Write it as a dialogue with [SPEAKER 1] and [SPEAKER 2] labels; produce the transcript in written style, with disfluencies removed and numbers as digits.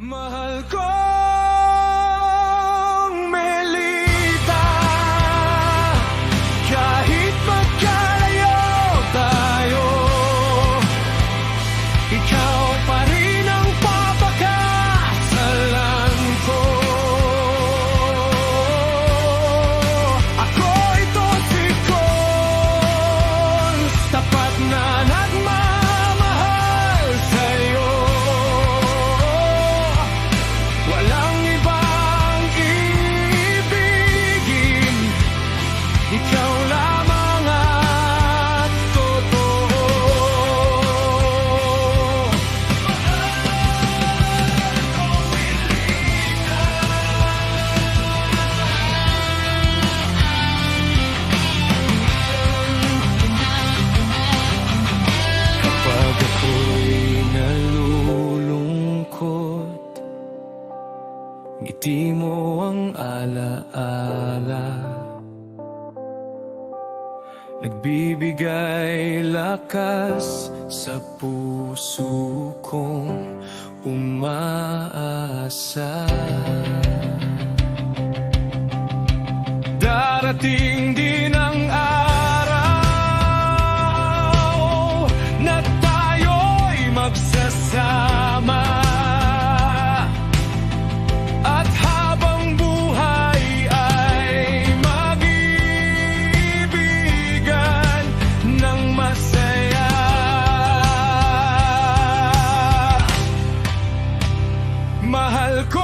[SPEAKER 1] Mahal kong Melita, kahit magkalayo tayo, ikaw pa rin ang papakasalan ko. Ako'y tosikon, tapat na nagmamahal sa'yo. Walang ibang ibigin, ikaw lamang at totoo. Kapag ako'y nalulungkot, ngiti mo ang alaala, nagbibigay lakas sa puso kong umaasa. Darating din ang araw na tayo'y magsasama, at habang buhay ay mag-ibigan ng masaya. Mahal ko